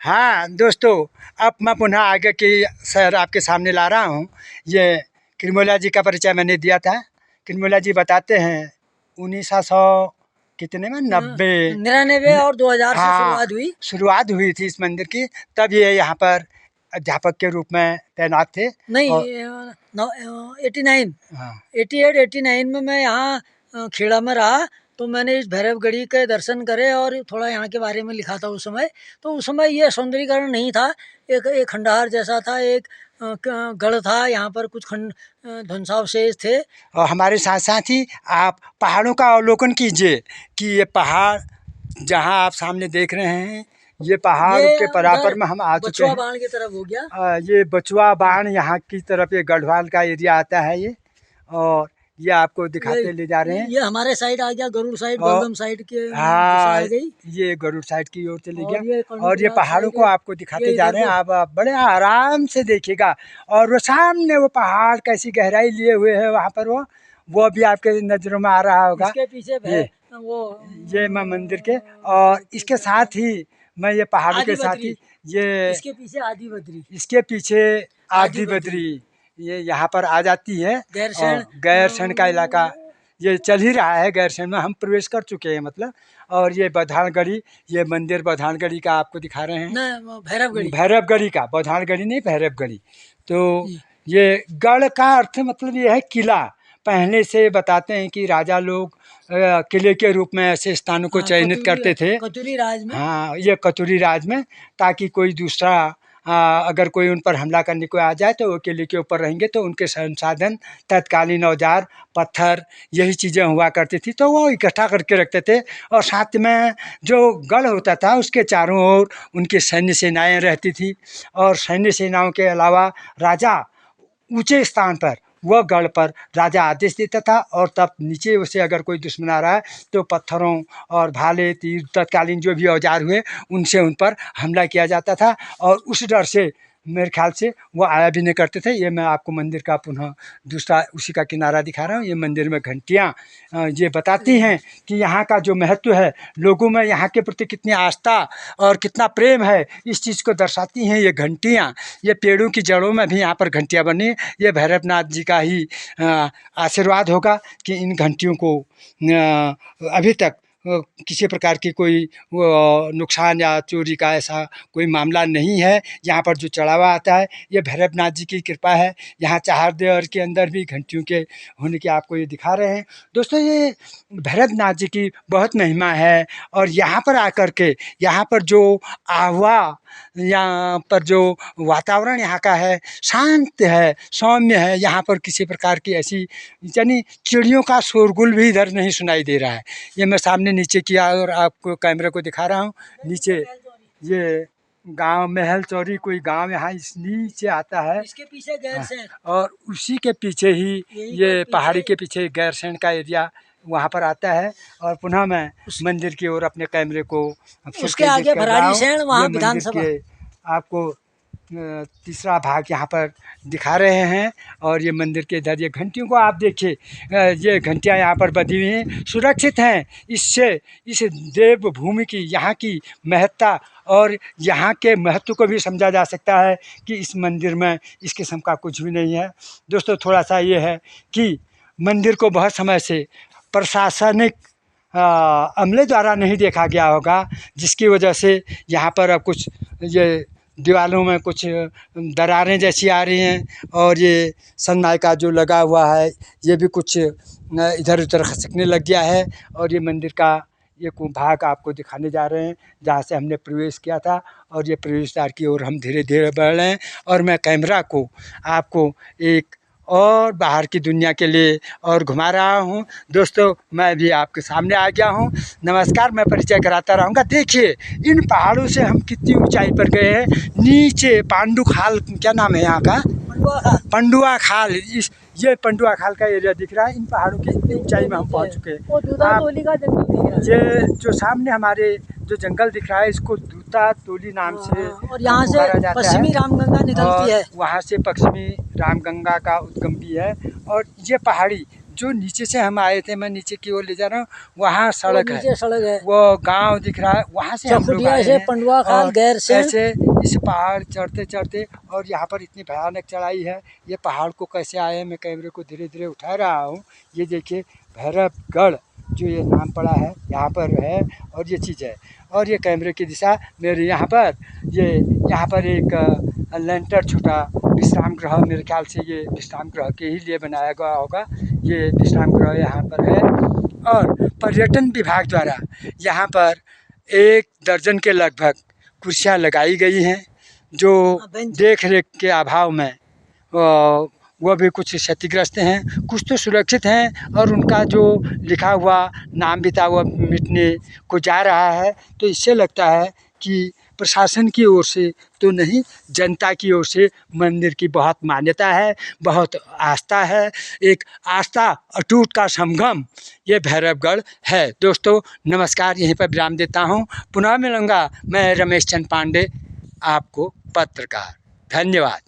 हाँ दोस्तों, अब मैं पुनः आगे की शहर आपके सामने ला रहा हूँ। ये किरमौला जी का परिचय मैंने दिया था। किरमौला जी बताते हैं 1900 कितने में 90 99 और 2000 से हाँ शुरुआत हुई। शुरुआत हुई थी इस मंदिर की। तब ये यहाँ पर अध्यापक के रूप में तैनात थे। नहीं, और 89, हाँ 88, 89 में मैं यहाँ खेड़ा में रहा, तो मैंने इस भैरवगढ़ी के दर्शन करे और थोड़ा यहाँ के बारे में लिखा था उस समय। तो उस समय ये सौंदर्यीकरण नहीं था, एक खंडहर जैसा था, एक गढ़ था, यहाँ पर कुछ ध्वंसावशेष थे। और हमारे साथ साथ ही आप पहाड़ों का अवलोकन कीजिए कि ये पहाड़ जहाँ आप सामने देख रहे हैं, ये पहाड़ ये के बराबर में हम आ चुके बछुआ हैं। बाण की तरफ हो गया। ये बचुआ बाण यहाँ की तरफ ये गढ़वाल का एरिया आता है ये। और ये आपको दिखाते ले जा रहे हैं। ये हमारे साइड आ गया, गरुड़ साइड, और बलगम साइड के दिशा हाँ आ गई। ये गरुड़ साइड की ओर चले गया। ये और ये पहाड़ों को आपको दिखाते जा रहे हैं। आप बड़े आराम से देखिएगा। और वो सामने वो पहाड़ कैसी गहराई लिए हुए है वहाँ पर, वो भी आपके नजरों में आ रहा होगा। इसके पीछे ये मैं मंदिर के, और इसके साथ ही मैं ये पहाड़ों के साथ ही ये इसके पीछे आदि बद्री, इसके पीछे आदि बद्री ये यहाँ पर आ जाती है। गैरसैंण का इलाका ये चल ही रहा है। गैरसैंण में हम प्रवेश कर चुके हैं मतलब। और ये बधानगढ़ी, ये मंदिर बधानगढ़ी का आपको दिखा रहे हैं। भैरवगढ़ी का, बधानगढ़ी नहीं भैरवगढ़ी। तो ये गढ़ का अर्थ मतलब ये है किला। पहले से बताते हैं कि राजा लोग किले के रूप में ऐसे स्थानों को चयनित करते थे कतुरी राज में। हाँ ये कतुरी राज में, ताकि कोई दूसरा अगर कोई उन पर हमला करने को आ जाए तो वो किले के ऊपर रहेंगे तो उनके संसाधन, तत्कालीन औजार, पत्थर, यही चीज़ें हुआ करती थी तो वो इकट्ठा करके रखते थे। और साथ में जो गढ़ होता था उसके चारों ओर उनकी सैन्य सेनाएं रहती थी। और सैन्य सेनाओं के अलावा राजा ऊंचे स्थान पर, वह गढ़ पर राजा आदेश देता था। और तब नीचे उसे अगर कोई दुश्मन आ रहा है तो पत्थरों और भाले, तीर, तत्कालीन जो भी औजार हुए उनसे उन पर हमला किया जाता था। और उस डर से मेरे ख्याल से वो आया भी नहीं करते थे। ये मैं आपको मंदिर का पुनः दूसरा उसी का किनारा दिखा रहा हूँ। ये मंदिर में घंटियाँ ये बताती हैं कि यहाँ का जो महत्व है, लोगों में यहाँ के प्रति कितनी आस्था और कितना प्रेम है, इस चीज़ को दर्शाती हैं ये घंटियाँ। ये पेड़ों की जड़ों में भी यहाँ पर घंटियाँ बनी। ये भैरवनाथ जी का ही आशीर्वाद होगा कि इन घंटियों को अभी तक किसी प्रकार की कोई नुकसान या चोरी का ऐसा कोई मामला नहीं है। यहाँ पर जो चढ़ावा आता है ये भैरवनाथ जी की कृपा है। यहाँ चारदेवर के अंदर भी घंटियों के होने की आपको ये दिखा रहे हैं। दोस्तों ये भैरवनाथ जी की बहुत महिमा है। और यहाँ पर आकर के, यहाँ पर जो आहवा, यहाँ पर जो वातावरण यहाँ का है, शांत है, सौम्य है। यहाँ पर किसी प्रकार की ऐसी यानी चिड़ियों का शोरगुल भी इधर नहीं सुनाई दे रहा है। ये मैं सामने नीचे किया और आपको कैमरे को दिखा रहा हूँ। नीचे ये गांव महल चौरी कोई गांव यहाँ इस नीचे आता है। इसके पीछे गैरसैंण, और उसी के पीछे ही ये पहाड़ी के पीछे गैरसैंण का एरिया वहाँ पर आता है। और पुनः मैं मंदिर की ओर अपने कैमरे को उसके आगे भराड़ीसैंण, वहाँ विधानसभा आपको तीसरा भाग यहाँ पर दिखा रहे हैं। और ये मंदिर के इधर ये घंटियों को आप देखिए, ये घंटियाँ यहाँ पर बंधी हुई हैं, सुरक्षित हैं। इससे इस देवभूमि की, यहाँ की महत्ता और यहाँ के महत्व को भी समझा जा सकता है कि इस मंदिर में इस किस्म का कुछ भी नहीं है। दोस्तों थोड़ा सा ये है कि मंदिर को बहुत समय से प्रशासनिक अमले द्वारा नहीं देखा गया होगा, जिसकी वजह से यहाँ पर अब कुछ ये दीवारों में कुछ दरारें जैसी आ रही हैं। और ये सनमाइका जो लगा हुआ है ये भी कुछ इधर उधर खसकने लग गया है। और ये मंदिर का ये भाग आपको दिखाने जा रहे हैं जहाँ से हमने प्रवेश किया था। और ये प्रवेश द्वार की ओर हम धीरे धीरे बढ़ रहे हैं। और मैं कैमरा को आपको एक और बाहर की दुनिया के लिए और घुमा रहा हूँ। दोस्तों मैं भी आपके सामने आ गया हूँ। नमस्कार, मैं परिचय कराता रहूँगा। देखिए इन पहाड़ों से हम कितनी ऊंचाई पर गए हैं। नीचे पांडु खाल, क्या नाम है यहाँ का, पंडुआ खाल, इस ये पंडुआ खाल का एरिया दिख रहा है। इन पहाड़ों की इतनी ऊंचाई में हम पहुँच चुके हैं। ये जो सामने हमारे जो जंगल दिख रहा है इसको दूता तोली नाम से, और यहाँ से पश्चिमी रामगंगा निकलती है। वहाँ से पश्चिमी रामगंगा का उद्गम भी है। और ये पहाड़ी जो नीचे से हम आए थे, मैं नीचे की ओर ले जा रहा हूँ, वहाँ सड़क है, नीचे सड़क है, वो गांव दिख रहा है, वहाँ से हम लोग चकुटिया आए से हैं। पंडुआ खाल और गैर से ऐसे इस पहाड़ चढ़ते चढ़ते, और यहाँ पर इतनी भयानक चढ़ाई है, ये पहाड़ को कैसे आए हैं, मैं कैमरे को धीरे धीरे उठा रहा हूँ। ये देखिए भैरवगढ़ जो ये नाम पड़ा है यहाँ पर है, और ये चीज़ है। और ये कैमरे की दिशा मेरे यहाँ पर, ये यहाँ पर एक लैंटर छूटा विश्राम गृह, मेरे ख्याल से ये विश्राम गृह के ही लिए बनाया गया होगा। ये विश्राम गृह यहाँ पर है। और पर्यटन विभाग द्वारा यहाँ पर 1 दर्जन के लगभग कुर्सियाँ लगाई गई हैं, जो देख रेख के अभाव में वह भी कुछ क्षतिग्रस्त हैं, कुछ तो सुरक्षित हैं, और उनका जो लिखा हुआ नाम भी था वह मिटने को जा रहा है। तो इससे लगता है कि प्रशासन की ओर से तो नहीं, जनता की ओर से मंदिर की बहुत मान्यता है, बहुत आस्था है। एक आस्था अटूट का संगम ये भैरवगढ़ है। दोस्तों नमस्कार, यहीं पर विराम देता हूँ। पुनः मिलूँगा मैं, रमेश चंद पांडे, आपको पत्रकार। धन्यवाद।